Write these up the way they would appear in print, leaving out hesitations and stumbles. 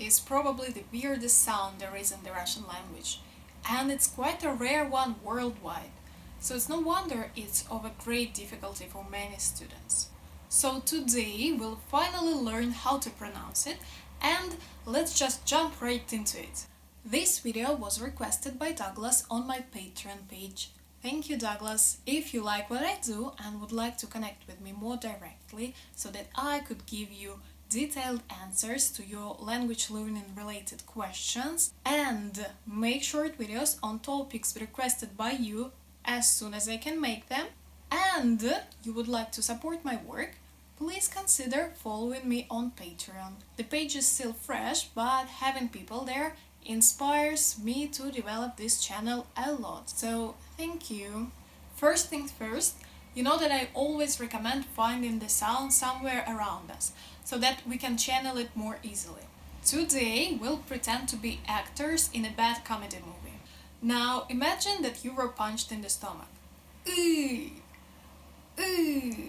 is probably the weirdest sound there is in the Russian language, and it's quite a rare one worldwide, so it's no wonder it's of a great difficulty for many students. So today we'll finally learn how to pronounce it, and let's just jump right into it. This video was requested by Douglas on my Patreon page. Thank you, Douglas. If you like what I do and would like to connect with me more directly so that I could give you detailed answers to your language learning related questions and make short videos on topics requested by you as soon as I can make them, and you would like to support my work, please consider following me on Patreon. The page is still fresh, but having people there inspires me to develop this channel a lot, so thank you. First things first, you know that I always recommend finding the sound somewhere around us, so that we can channel it more easily. Today we'll pretend to be actors in a bad comedy movie. Now imagine that you were punched in the stomach. Ooh, ooh,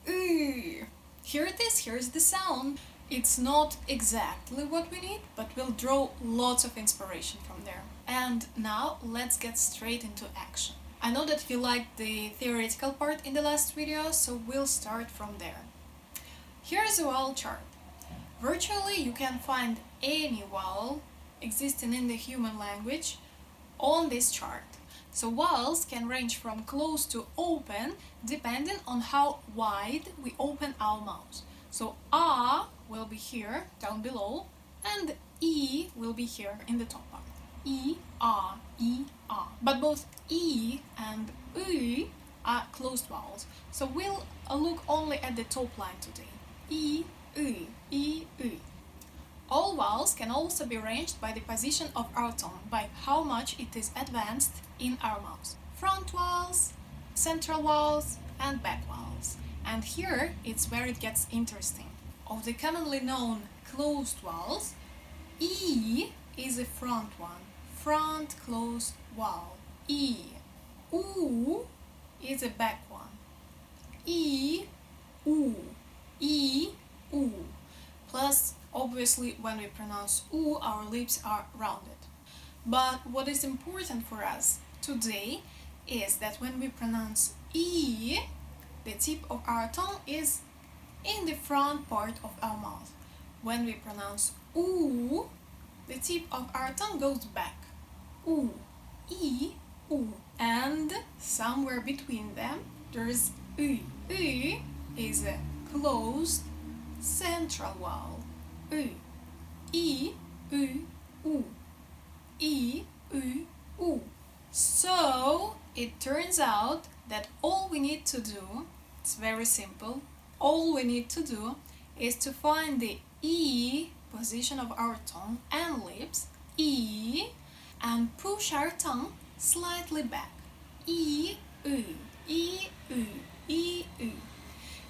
ooh. Here it is, here's the sound. It's not exactly what we need, but we'll draw lots of inspiration from there. And now let's get straight into action. I know that you liked the theoretical part in the last video, so we'll start from there. Here's a vowel chart. Virtually you can find any vowel existing in the human language on this chart. So vowels can range from close to open depending on how wide we open our mouth. So A will be here, down below, and E will be here in the top part. E, A, E, A. But both E and U are closed vowels, so we'll look only at the top line today. E, U, E, U. All vowels can also be ranged by the position of our tongue, by how much it is advanced in our mouth. Front vowels, central vowels, and back vowels. And here it's where it gets interesting. Of the commonly known closed vowels, E is a front one, front closed vowel, E. U is a back one, E, U, E, U. Plus, obviously, when we pronounce U, our lips are rounded. But what is important for us today is that when we pronounce E, the tip of our tongue is in the front part of our mouth. When we pronounce U, the tip of our tongue goes back. U, E, U. And somewhere between them, there's U. U is a closed central vowel. U. E, U, U. E, U, U. So, it turns out that all we need to do, it's very simple, all we need to do is to find the E position of our tongue and lips, E, and push our tongue slightly back. E, U, E, U, E, U.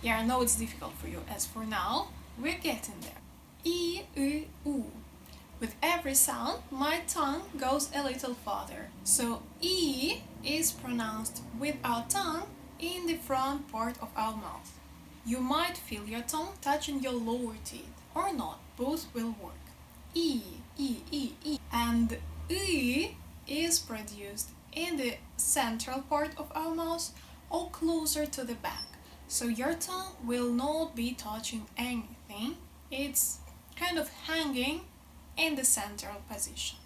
Yeah, I know it's difficult for you, as for now, we're getting there. E, U, U. With every sound, my tongue goes a little farther. So E is pronounced with our tongue in the front part of our mouth. You might feel your tongue touching your lower teeth, or not, both will work. E, E, E, E. And U is produced in the central part of our mouth or closer to the back. So your tongue will not be touching anything. It's kind of hanging in the central position.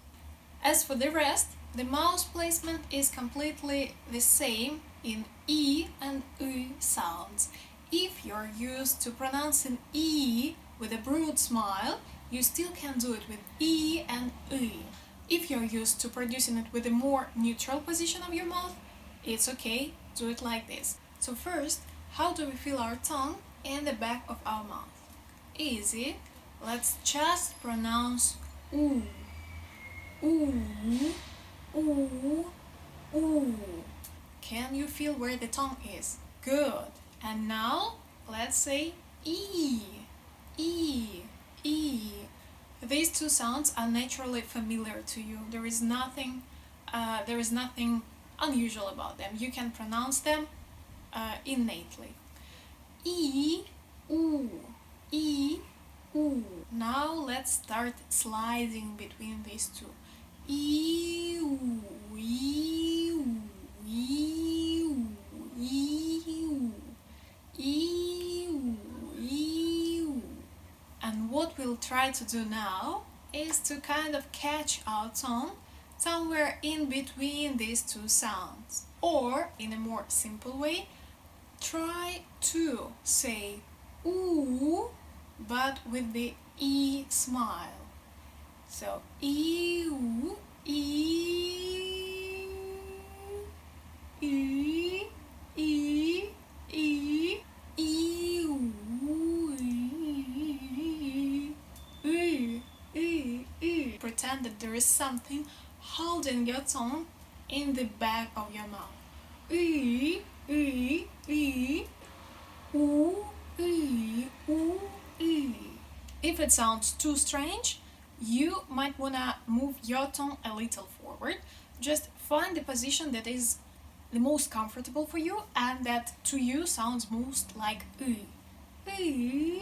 As for the rest, the mouth placement is completely the same in E and U sounds. If you're used to pronouncing E with a broad smile, you still can do it with E and U. If you're used to producing it with a more neutral position of your mouth, it's okay, do it like this. So first, how do we feel our tongue in the back of our mouth? Easy. Let's just pronounce U. U, U, U. Can you feel where the tongue is? Good. And now, let's say E. E, E. These two sounds are naturally familiar to you. There is nothing unusual about them. You can pronounce them innately. E, U, E, oo. Now let's start sliding between these two. Ew, ew, ew, ew, ew, ew. And what we'll try to do now is to kind of catch our tongue somewhere in between these two sounds. Or, in a more simple way, try to say ooh, but with the E smile. So, ew, e, e, e, e, ew, pretend that there is something holding your tongue in the back of your mouth. Ooh, ooh, ooh. If it sounds too strange, you might wanna move your tongue a little forward. Just find the position that is the most comfortable for you and that to you sounds most like ooh. Ooh,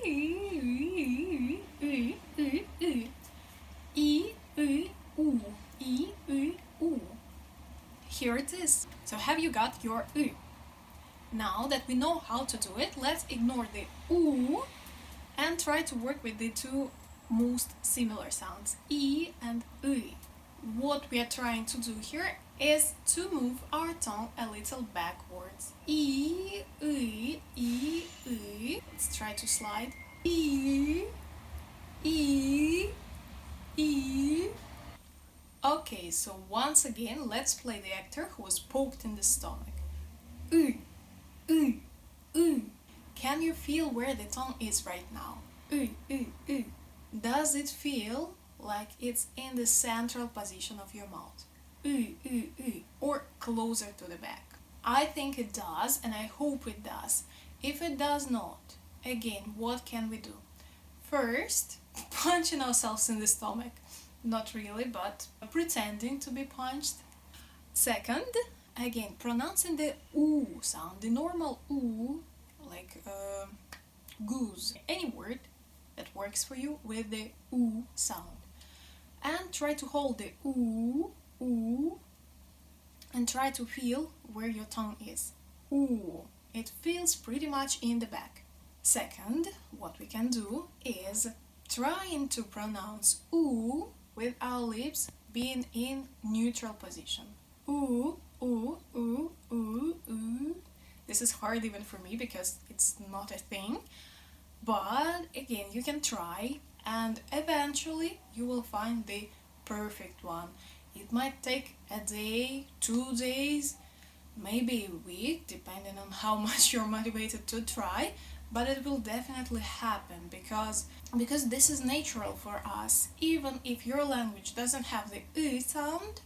ooh, ooh, ooh, ooh. E, ooh, ooh. E, ooh, ooh. Here it is. So have you got your ooh? Now that we know how to do it, let's ignore the ooh and try to work with the two most similar sounds, E and ooh. What we are trying to do here is to move our tongue a little backwards. E, ooh, E, ooh. Let's try to slide. E, E, E. Okay, so once again, let's play the actor who was poked in the stomach. Ooh, ooh, ooh. Can you feel where the tongue is right now? Ooh, ooh, ooh. Does it feel like it's in the central position of your mouth? Ooh, ooh, ooh. Or closer to the back? I think it does, and I hope it does. If it does not, again, what can we do? First, punching ourselves in the stomach. Not really, but pretending to be punched. Second, again, pronouncing the oo sound, the normal oo, like goose. Any word that works for you with the oo sound. And try to hold the oo, oo, and try to feel where your tongue is. Ooh, it feels pretty much in the back. Second, what we can do is trying to pronounce ooh with our lips being in neutral position. Ooh, ooh, ooh, ooh, ooh. This is hard even for me because it's not a thing. But again, you can try and eventually you will find the perfect one. It might take a day, 2 days, maybe a week, depending on how much you're motivated to try, but it will definitely happen because this is natural for us. Even if your language doesn't have the U sound,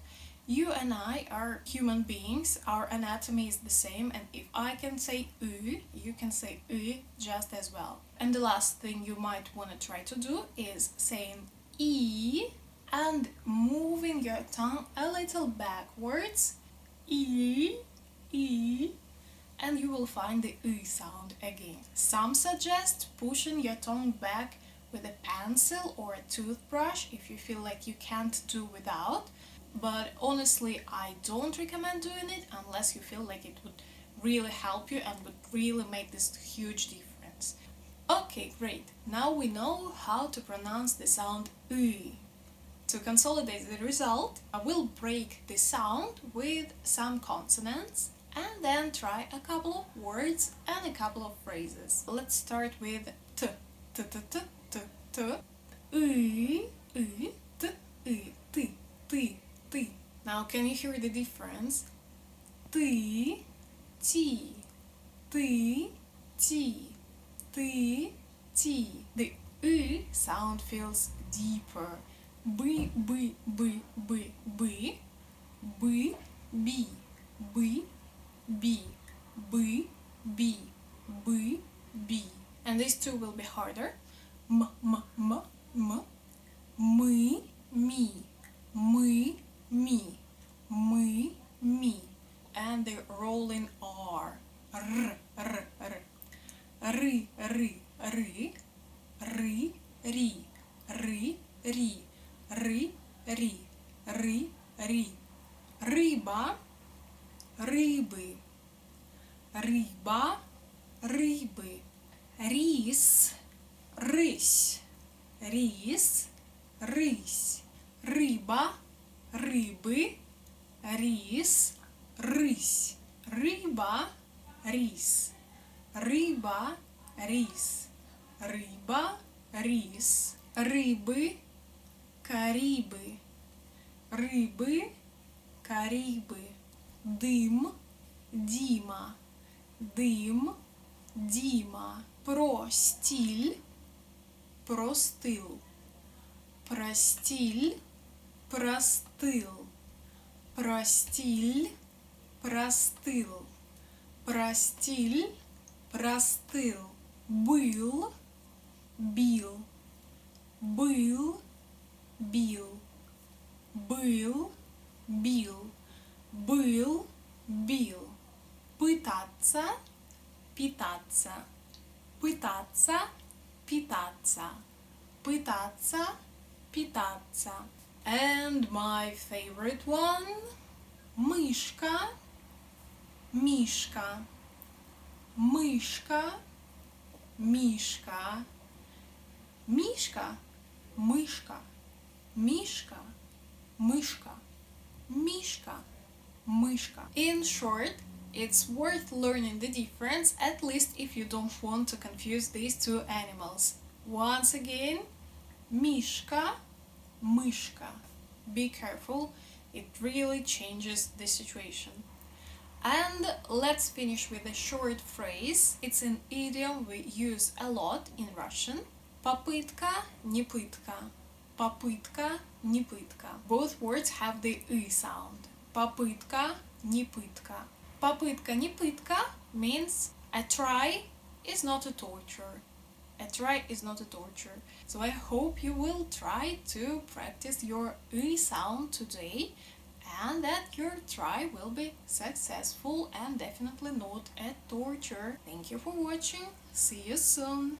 you and I are human beings, our anatomy is the same, and if I can say U, you can say U just as well. And the last thing you might want to try to do is saying E and moving your tongue a little backwards. E, E, and you will find the U sound again. Some suggest pushing your tongue back with a pencil or a toothbrush if you feel like you can't do without. But honestly, I don't recommend doing it unless you feel like it would really help you and would really make this huge difference. Okay, great. Now we know how to pronounce the sound U. To consolidate the result, I will break the sound with some consonants and then try a couple of words and a couple of phrases. Let's start with t, t, t, t, t, t, u, t, t, t, t. Now can you hear the difference? T, t, t, t, t, t. The u sound feels deeper. B, b, b, b, b, b, b, b, B, B, B, B, B. And these two will be harder. M, M, M, M, me, me, me, me, me, me. And the rolling R. R, R, R. R, R, R, R, рі, ри, рі, ри, рі, ри, рі. Риба, риби, риба, риби. Ріс, рись, ріс, рись. Риба, риби, ріс, рись. Риба, ріс. Риба, ріс. Риба, ріс. Риби, каріби. Риби, каріби. Дим, діма. Дим, діма. Простіль, простил. Простіль, простил. Простіль, простил. Простіль, простил. Был, бил. Был, бил. Был, бил. Был, бил. Пытаться, питаться. Пытаться, питаться. Пытаться, питаться. And my favorite one. Мишка, мишка. Мишка, мишка. Мишка, мишка. Мишка, мишка. Мишка, мишка. In short, it's worth learning the difference, at least if you don't want to confuse these two animals. Once again, mishka, mishka. Be careful, it really changes the situation. And let's finish with a short phrase. It's an idiom we use a lot in Russian. Попытка, не пытка. Попытка, не пытка. Both words have the «ы» sound. Попытка, не пытка. Попытка, не пытка means a try is not a torture. A try is not a torture. So I hope you will try to practice your «ы» sound today and that your try will be successful and definitely not a torture. Thank you for watching. See you soon.